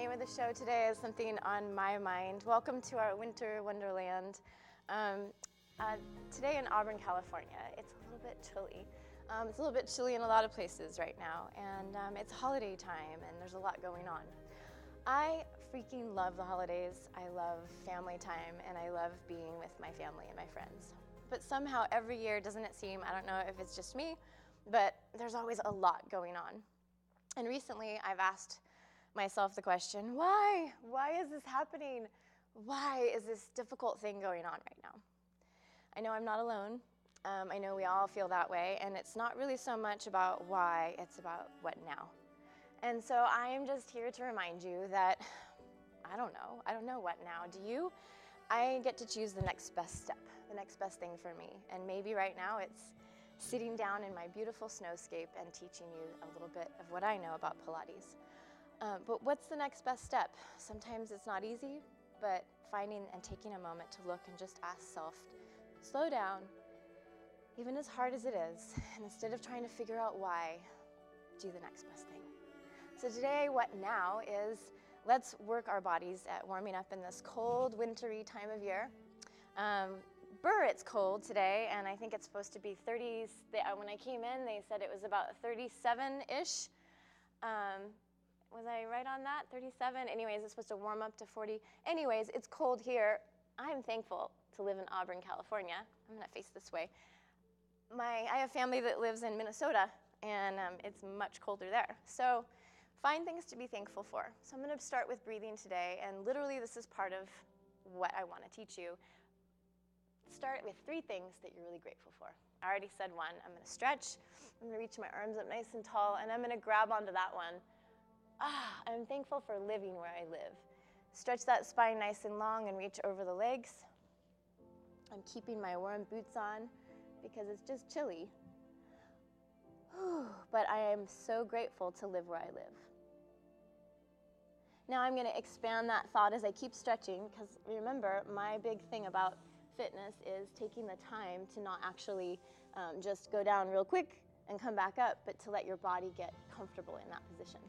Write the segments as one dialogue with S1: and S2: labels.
S1: name of the show today is Something on My Mind. Welcome to our winter wonderland. Today in Auburn, California, it's a little bit chilly. It's a little bit chilly in a lot of places right now, and it's holiday time, and there's a lot going on. I freaking love the holidays. I love family time, and I love being with my family and my friends. But somehow every year, doesn't it seem, I don't know if it's just me, but there's always a lot going on. And recently I've asked myself the question, why? Why is this happening? Why is this difficult thing going on right now? I know I'm not alone. I know we all feel that way, and it's not really so much about why, it's about what now. And so I am just here to remind you that I don't know what now. Do you? I get to choose the next best step, the next best thing for me. And maybe right now it's sitting down in my beautiful snowscape and teaching you a little bit of what I know about Pilates. But what's the next best step? Sometimes it's not easy, but finding and taking a moment to look and just ask self, slow down, even as hard as it is, and instead of trying to figure out why, do the next best thing. So today, what now is, let's work our bodies at warming up in this cold, wintry time of year. It's cold today, and I think it's supposed to be 30s. When I came in, they said it was about 37-ish. Was I right on that? 37? Anyways, it's supposed to warm up to 40. Anyways, it's cold here. I'm thankful to live in Auburn, California. I'm going to face this way. I have family that lives in Minnesota, and it's much colder there. So find things to be thankful for. So I'm going to start with breathing today, and literally this is part of what I want to teach you. Start with 3 things that you're really grateful for. I already said one. I'm going to stretch. I'm going to reach my arms up nice and tall, and I'm going to grab onto that one. I'm thankful for living where I live. Stretch that spine nice and long and reach over the legs. I'm keeping my warm boots on because it's just chilly. But I am so grateful to live where I live. Now I'm going to expand that thought as I keep stretching, because remember, my big thing about fitness is taking the time to not actually just go down real quick and come back up, but to let your body get comfortable in that position.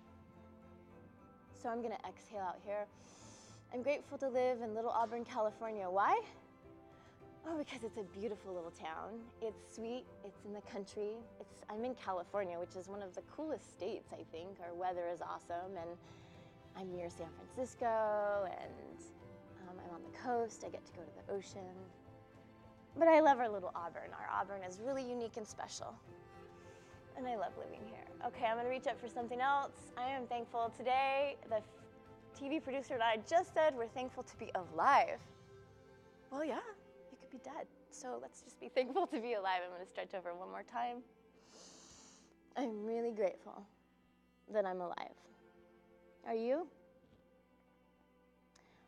S1: So I'm going to exhale out here. I'm grateful to live in Little Auburn, California. Why? Oh, because it's a beautiful little town. It's sweet. It's in the country. I'm in California, which is one of the coolest states, I think. Our weather is awesome, and I'm near San Francisco, and I'm on the coast. I get to go to the ocean. But I love our little Auburn. Our Auburn is really unique and special. And I love living here. Okay, I'm going to reach up for something else. I am thankful today. The TV producer and I just said we're thankful to be alive. Well, yeah, you could be dead. So let's just be thankful to be alive. I'm going to stretch over one more time. I'm really grateful that I'm alive. Are you?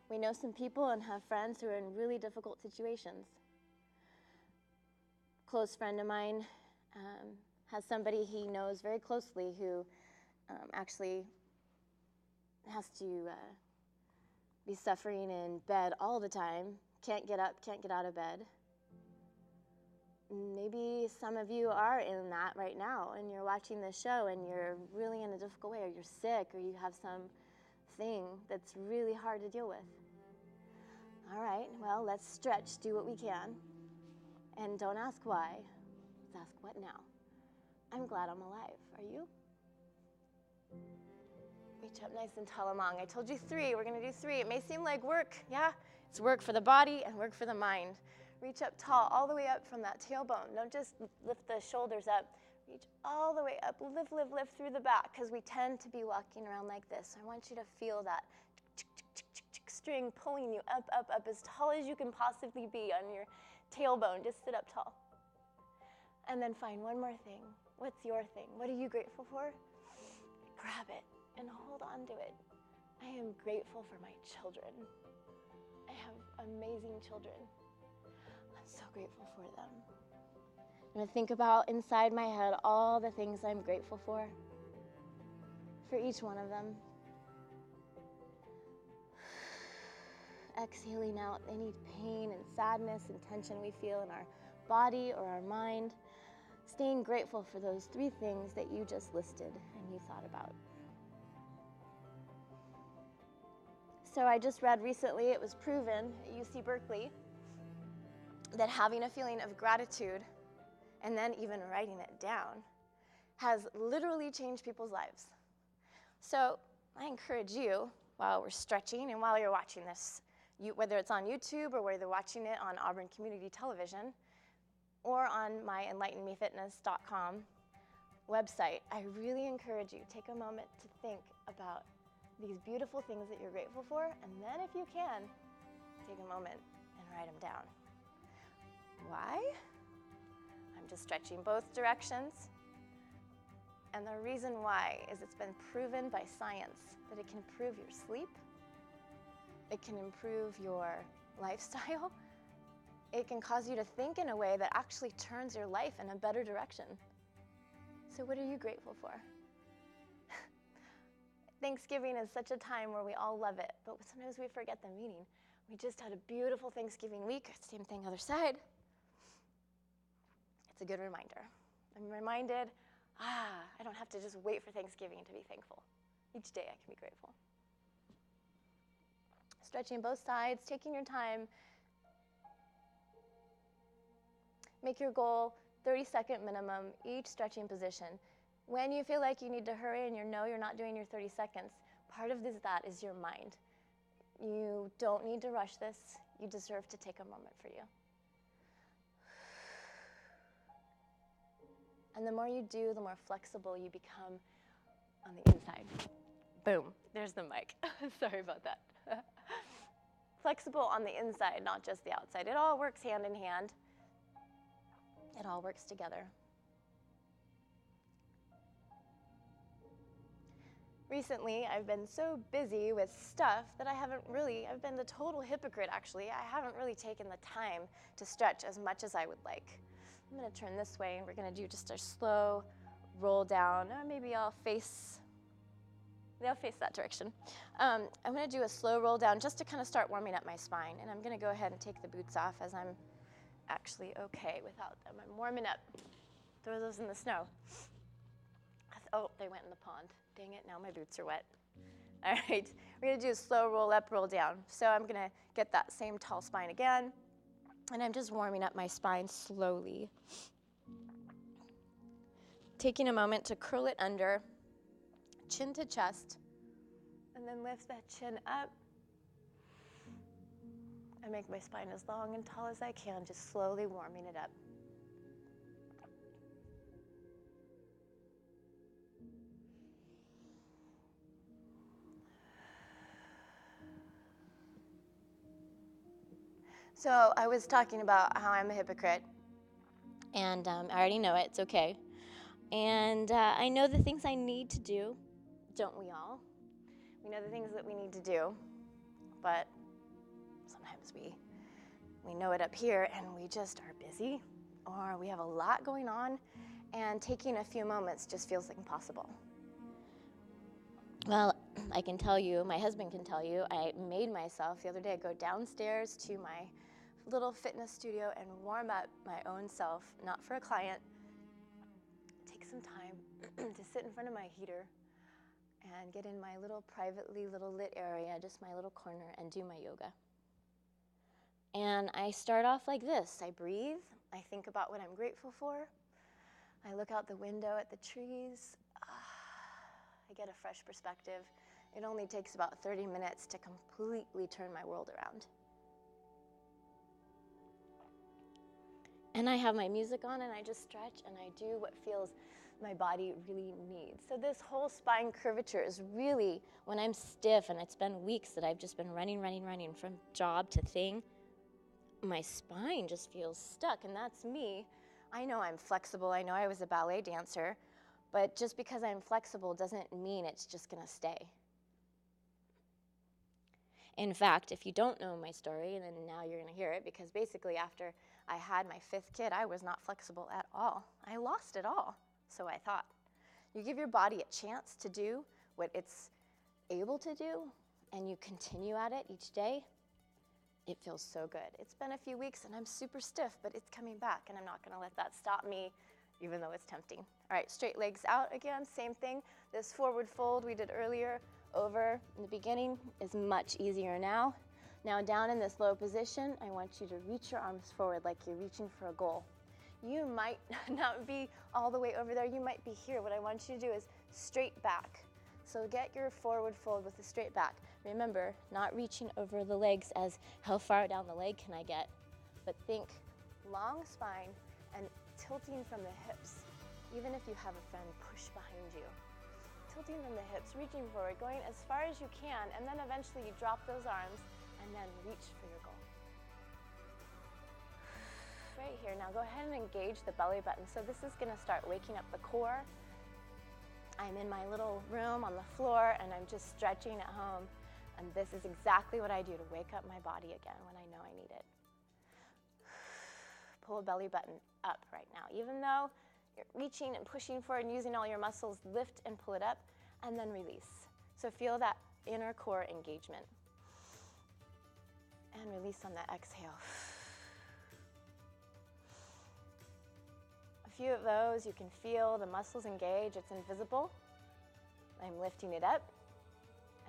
S1: We know some people and have friends who are in really difficult situations. A close friend of mine has somebody he knows very closely who actually has to be suffering in bed all the time, can't get up, can't get out of bed. Maybe some of you are in that right now, and you're watching this show and you're really in a difficult way, or you're sick, or you have something that's really hard to deal with. All right, well, let's stretch, do what we can, and don't ask why, let's ask what now. I'm glad I'm alive. Are you? Reach up nice and tall and long. I told you 3. We're going to do 3. It may seem like work. Yeah, it's work for the body and work for the mind. Reach up tall, all the way up from that tailbone. Don't just lift the shoulders up. Reach all the way up. Lift through the back, because we tend to be walking around like this. I want you to feel that string pulling you up, as tall as you can possibly be on your tailbone. Just sit up tall. And then find one more thing. What's your thing? What are you grateful for? Grab it and hold on to it. I am grateful for my children. I have amazing children. I'm so grateful for them. I'm going to think about inside my head all the things I'm grateful for each one of them. Exhaling out any pain and sadness and tension we feel in our body or our mind. Staying grateful for those 3 things that you just listed and you thought about. So I just read recently, it was proven at UC Berkeley, that having a feeling of gratitude and then even writing it down has literally changed people's lives. So I encourage you, while we're stretching and while you're watching this, whether it's on YouTube or whether you're watching it on Auburn Community Television or on my enlightenmefitness.com website, I really encourage you, take a moment to think about these beautiful things that you're grateful for, and then if you can, take a moment and write them down. Why? I'm just stretching both directions. And the reason why is it's been proven by science that it can improve your sleep, it can improve your lifestyle, it can cause you to think in a way that actually turns your life in a better direction. So what are you grateful for? Thanksgiving is such a time where we all love it, but sometimes we forget the meaning. We just had a beautiful Thanksgiving week. Same thing, other side. It's a good reminder. I'm reminded, I don't have to just wait for Thanksgiving to be thankful. Each day I can be grateful. Stretching both sides, taking your time. Make your goal 30-second minimum, each stretching position. When you feel like you need to hurry and you know you're not doing your 30 seconds, part of that is your mind. You don't need to rush this. You deserve to take a moment for you. And the more you do, the more flexible you become on the inside. Boom, there's the mic. Sorry about that. Flexible on the inside, not just the outside. It all works hand in hand. It all works together. Recently, I've been so busy with stuff that I've been the total hypocrite actually. I haven't really taken the time to stretch as much as I would like. I'm gonna turn this way and we're gonna do just a slow roll down. Or maybe I'll face that direction. I'm gonna do a slow roll down just to kind of start warming up my spine. And I'm gonna go ahead and take the boots off as I'm actually okay without them. I'm warming up. Throw those in the snow. Oh, they went in the pond. Dang it, now my boots are wet. All right, we're gonna do a slow roll up, roll down. So I'm gonna get that same tall spine again, and I'm just warming up my spine slowly. Taking a moment to curl it under, chin to chest, and then lift that chin up. I make my spine as long and tall as I can, just slowly warming it up. So I was talking about how I'm a hypocrite, and I already know it, it's okay. And I know the things I need to do, don't we all? We know the things that we need to do, but sometimes we know it up here and we just are busy, or we have a lot going on, and taking a few moments just feels like impossible. Well, I can tell you, my husband can tell you, I made myself the other day go downstairs to my little fitness studio and warm up my own self, not for a client. Take some time to sit in front of my heater and get in my little little lit area, just my little corner, and do my yoga. And I start off like this. I breathe, I think about what I'm grateful for, I look out the window at the trees, I get a fresh perspective. It only takes about 30 minutes to completely turn my world around. And I have my music on and I just stretch and I do what feels my body really needs. So this whole spine curvature is really, when I'm stiff and it's been weeks that I've just been running from job to thing, my spine just feels stuck, and that's me. I know I'm flexible. I know I was a ballet dancer, but just because I'm flexible doesn't mean it's just gonna stay. In fact, if you don't know my story, then now you're gonna hear it, because basically after I had my 5th kid, I was not flexible at all. I lost it all, so I thought. You give your body a chance to do what it's able to do, and you continue at it each day, it feels so good. It's been a few weeks and I'm super stiff, but it's coming back, and I'm not gonna let that stop me even though it's tempting. All right, straight legs out again, same thing. This forward fold we did earlier over in the beginning is much easier now. Now down in this low position, I want you to reach your arms forward like you're reaching for a goal. You might not be all the way over there, you might be here. What I want you to do is straight back. So get your forward fold with the straight back. Remember, not reaching over the legs as how far down the leg can I get, but think long spine and tilting from the hips. Even if you have a friend, push behind you. Tilting from the hips, reaching forward, going as far as you can, and then eventually you drop those arms and then reach for your goal. Right here, now go ahead and engage the belly button. So this is gonna start waking up the core. I'm in my little room on the floor and I'm just stretching at home. And this is exactly what I do to wake up my body again when I know I need it. Pull a belly button up right now. Even though you're reaching and pushing forward and using all your muscles, lift and pull it up and then release. So feel that inner core engagement. And release on the exhale. A few of those, you can feel the muscles engage. It's invisible. I'm lifting it up,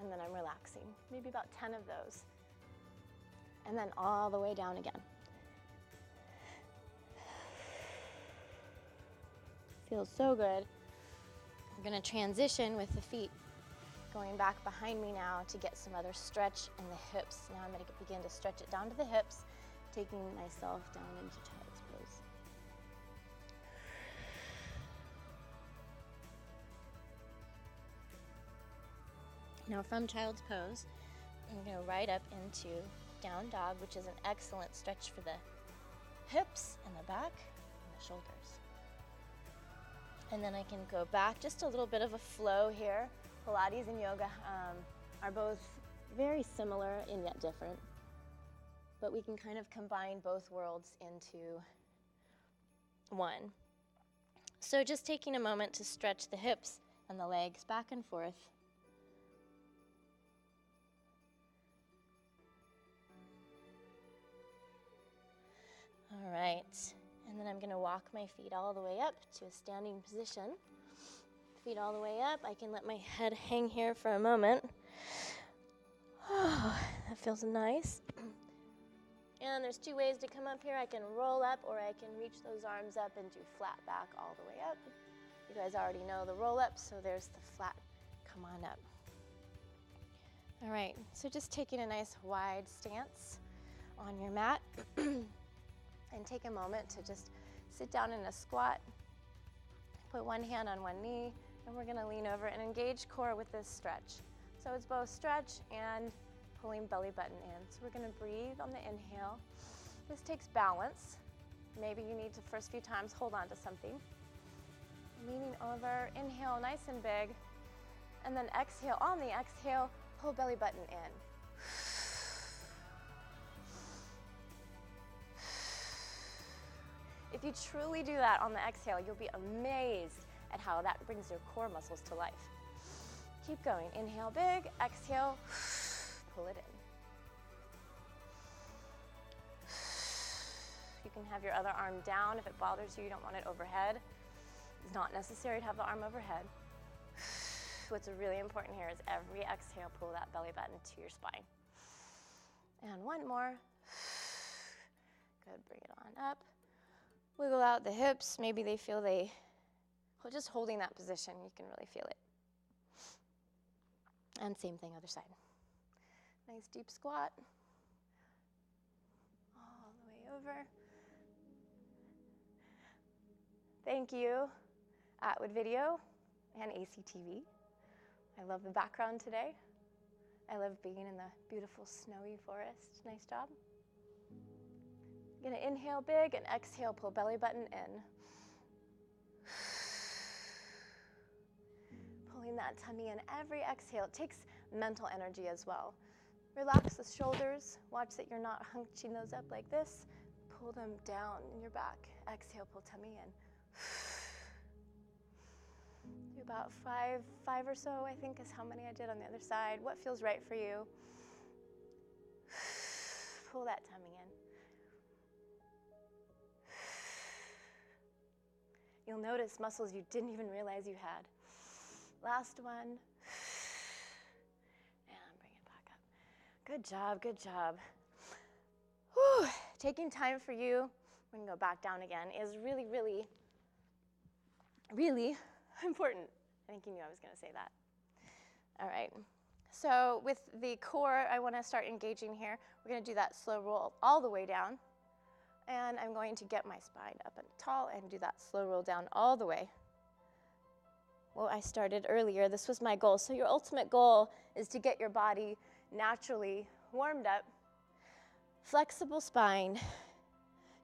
S1: and then I'm relaxing. Maybe about 10 of those. And then all the way down again. Feels so good. I'm gonna transition with the feet going back behind me now to get some other stretch in the hips. Now I'm gonna begin to stretch it down to the hips, taking myself down into child's pose. Now from child's pose, I'm gonna right up into down dog, which is an excellent stretch for the hips and the back and the shoulders. And then I can go back, just a little bit of a flow here. Pilates and yoga are both very similar and yet different, but we can kind of combine both worlds into one. So just taking a moment to stretch the hips and the legs back and forth. All right, and then I'm gonna walk my feet all the way up to a standing position. Feet all the way up. I can let my head hang here for a moment. Oh, that feels nice. And there's two ways to come up here. I can roll up or I can reach those arms up and do flat back all the way up. You guys already know the roll up, so there's the flat. Come on up. All right, so just taking a nice wide stance on your mat and take a moment to just sit down in a squat. Put one hand on one knee, and we're gonna lean over and engage core with this stretch. So it's both stretch and pulling belly button in. So we're gonna breathe on the inhale. This takes balance. Maybe you need to, first few times, hold on to something. Leaning over, inhale nice and big, and then exhale. On the exhale, pull belly button in. If you truly do that on the exhale, you'll be amazed at how that brings your core muscles to life. Keep going. Inhale big, exhale, pull it in. You can have your other arm down if it bothers you. You don't want it overhead. It's not necessary to have the arm overhead. What's really important here is every exhale, pull that belly button to your spine. And one more. Good, bring it on up. Wiggle out the hips. Maybe they feel well, just holding that position, you can really feel it. And same thing, other side. Nice deep squat. All the way over. Thank you, Atwood Video and ACTV. I love the background today. I love being in the beautiful snowy forest. Nice job. You're gonna inhale big and exhale, pull belly button in. Pulling that tummy in every exhale. It takes mental energy as well. Relax the shoulders. Watch that you're not hunching those up like this. Pull them down in your back. Exhale, pull tummy in. Do about five or so, I think is how many I did on the other side. What feels right for you? Pull that tummy in. You'll notice muscles you didn't even realize you had. Last one. And bring it back up. Good job, good job. Whew. Taking time for you, we're gonna go back down again, is really, really, really important. I think you knew I was gonna say that. All right, so with the core, I wanna start engaging here. We're gonna do that slow roll all the way down. And I'm going to get my spine up and tall and do that slow roll down all the way. Well, I started earlier, this was my goal. So your ultimate goal is to get your body naturally warmed up, flexible spine.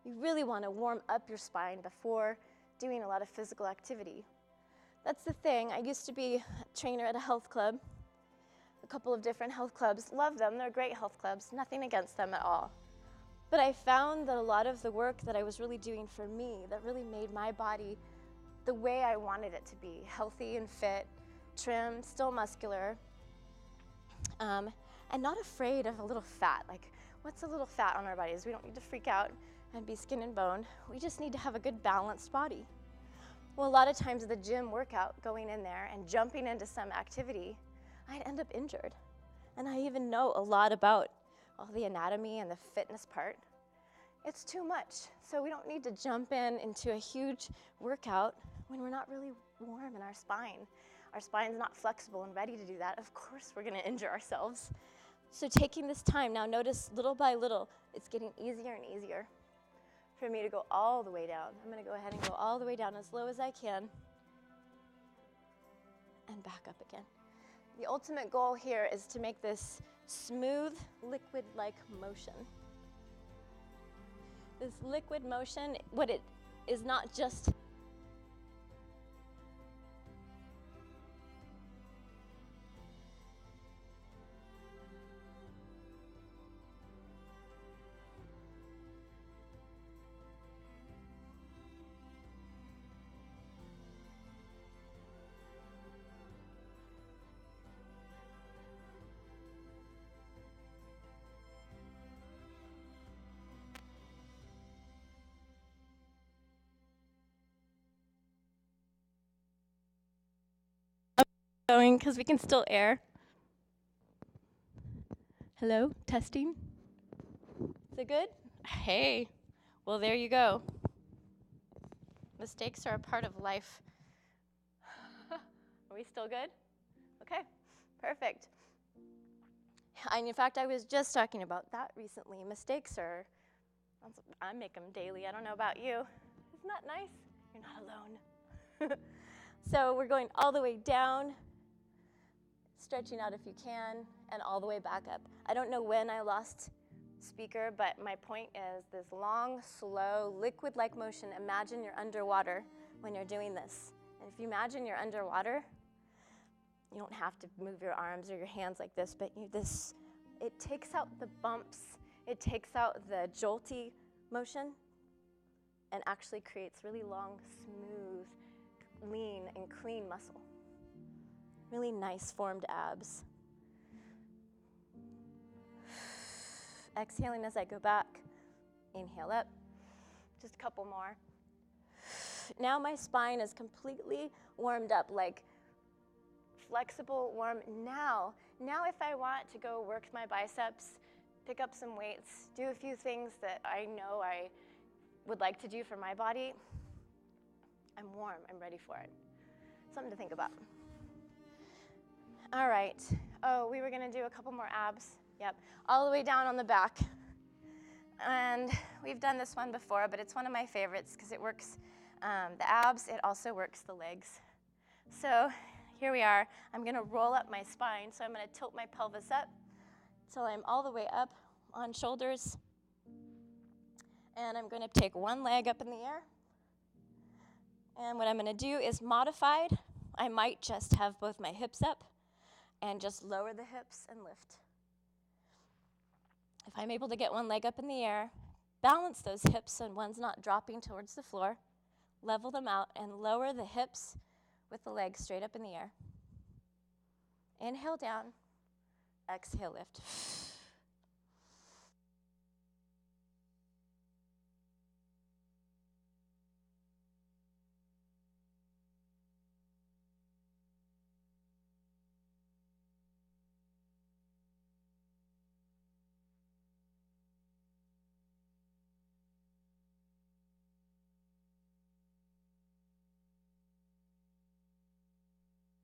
S1: You really want to warm up your spine before doing a lot of physical activity. That's the thing. I used to be a trainer at a health club, a couple of different health clubs. Love them, they're great health clubs, nothing against them at all. But I found that a lot of the work that I was really doing for me, that really made my body the way I wanted it to be, healthy and fit, trim, still muscular, and not afraid of a little fat. Like, what's a little fat on our bodies? We don't need to freak out and be skin and bone. We just need to have a good balanced body. Well, a lot of times the gym workout, going in there and jumping into some activity, I'd end up injured. And I even know a lot about all the anatomy and the fitness part. It's too much. So we don't need to jump into a huge workout when we're not really warm in our spine. Our spine's not flexible and ready to do that. Of course we're gonna injure ourselves. So taking this time, now notice little by little, it's getting easier and easier for me to go all the way down. I'm gonna go ahead and go all the way down as low as I can and back up again. The ultimate goal here is to make this smooth, liquid-like motion. This liquid motion, what it is not just going because we can still air. Hello, testing. Is it good? Hey, well, there you go. Mistakes are a part of life. Are we still good? Okay, perfect. And in fact, I was just talking about that recently. Mistakes are, I make them daily. I don't know about you. Isn't that nice? You're not alone. So we're going all the way down, stretching out if you can, and all the way back up. I don't know when I lost speaker, but my point is this long, slow, liquid-like motion. Imagine you're underwater when you're doing this. And if you imagine you're underwater, you don't have to move your arms or your hands like this, but it takes out the bumps, it takes out the jolty motion, and actually creates really long, smooth, lean, and clean muscle. Really nice formed abs. Exhaling as I go back. Inhale up. Just a couple more. Now my spine is completely warmed up, like flexible, warm. Now if I want to go work my biceps, pick up some weights, do a few things that I know I would like to do for my body, I'm warm, I'm ready for it. Something to think about. All right, oh, we were gonna do a couple more abs. Yep, all the way down on the back. And we've done this one before, but it's one of my favorites because it works the abs, it also works the legs. So here we are. I'm gonna roll up my spine, so I'm gonna tilt my pelvis up till I'm all the way up on shoulders. And I'm gonna take one leg up in the air. And what I'm gonna do is modified. I might just have both my hips up and just lower the hips and lift. If I'm able to get one leg up in the air, balance those hips so one's not dropping towards the floor, level them out, and lower the hips with the legs straight up in the air. Inhale down, exhale lift.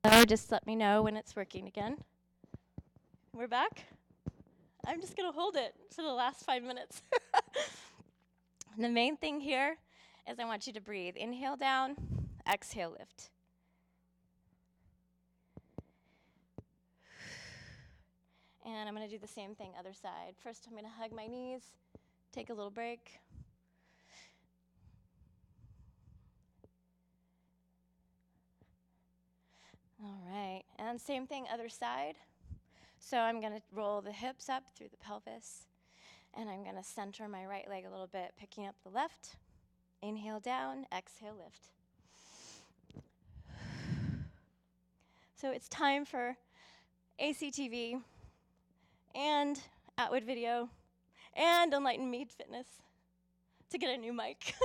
S1: Or just let me know when it's working again. We're back. I'm just going to hold it for the last 5 minutes. And the main thing here is I want you to breathe. Inhale down, exhale lift. And I'm going to do the same thing other side. First, I'm going to hug my knees, take a little break. All right, and same thing other side. So I'm going to roll the hips up through the pelvis, and I'm going to center my right leg a little bit, picking up the left. Inhale down, exhale lift. So it's time for ACTV and Atwood Video and Enlighten Mead Fitness to get a new mic.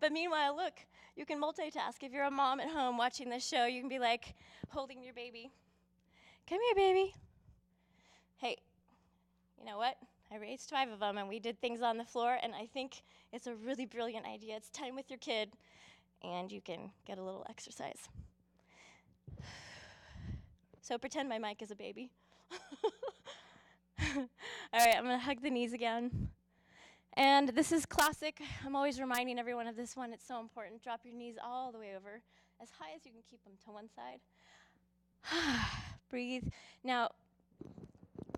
S1: But meanwhile, look, you can multitask. If you're a mom at home watching this show, you can be like holding your baby. Come here, baby. Hey, you know what? I raised 5 of them, and we did things on the floor, and I think it's a really brilliant idea. It's time with your kid, and you can get a little exercise. So pretend my mic is a baby. All right, I'm going to hug the knees again. And this is classic. I'm always reminding everyone of this one. It's so important. Drop your knees all the way over, as high as you can keep them to one side. Breathe. Now,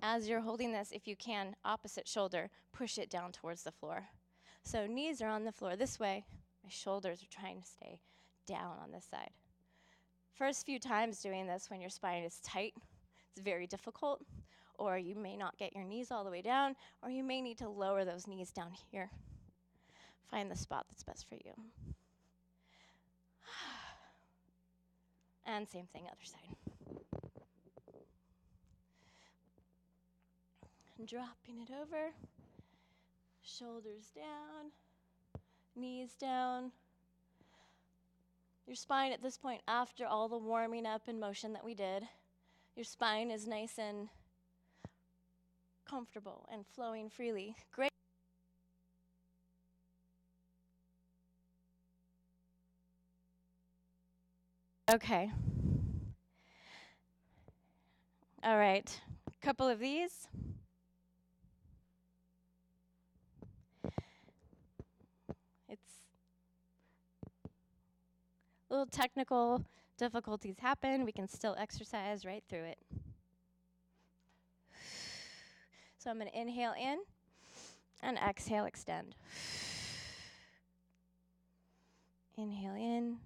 S1: as you're holding this, if you can, opposite shoulder, push it down towards the floor. So knees are on the floor this way. My shoulders are trying to stay down on this side. First few times doing this when your spine is tight, it's very difficult. Or you may not get your knees all the way down, or you may need to lower those knees down here. Find the spot that's best for you. And same thing, other side. And dropping it over, shoulders down, knees down. Your spine at this point, after all the warming up and motion that we did, your spine is nice and comfortable and flowing freely. Great. Okay. All right. A couple of these. It's little technical difficulties happen. We can still exercise right through it. So I'm going to inhale in and exhale, extend. Inhale in.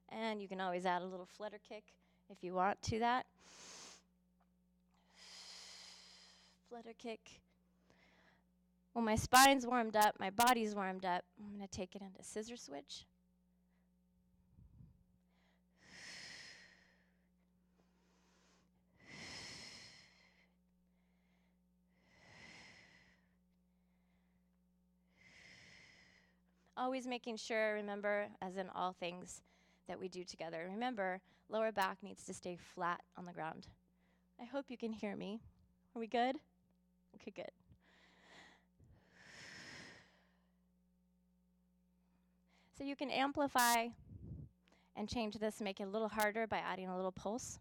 S1: And you can always add a little flutter kick if you want to that. Flutter kick. When my spine's warmed up, my body's warmed up, I'm going to take it into scissor switch. Always making sure, remember, as in all things that we do together, remember, lower back needs to stay flat on the ground. I hope you can hear me. Are we good? Okay, good. So you can amplify and change this, make it a little harder by adding a little pulse.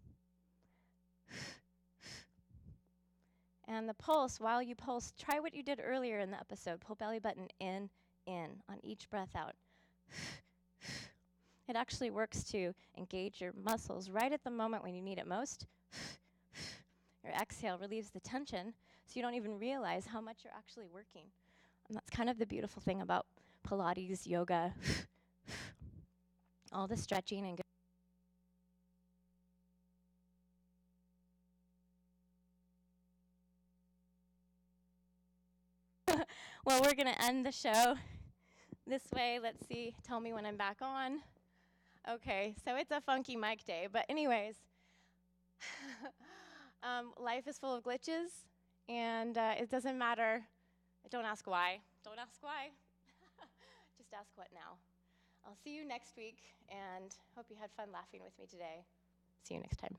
S1: And the pulse, while you pulse, try what you did earlier in the episode. Pull belly button in on each breath out. It actually works to engage your muscles right at the moment when you need it most. Your exhale relieves the tension, so you don't even realize how much you're actually working. And that's kind of the beautiful thing about Pilates, yoga, all the stretching and well, we're going to end the show this way. Let's see. Tell me when I'm back on. Okay, so it's a funky mic day. But anyways, life is full of glitches, and it doesn't matter. Don't ask why. Don't ask why. Just ask what now. I'll see you next week, and hope you had fun laughing with me today. See you next time.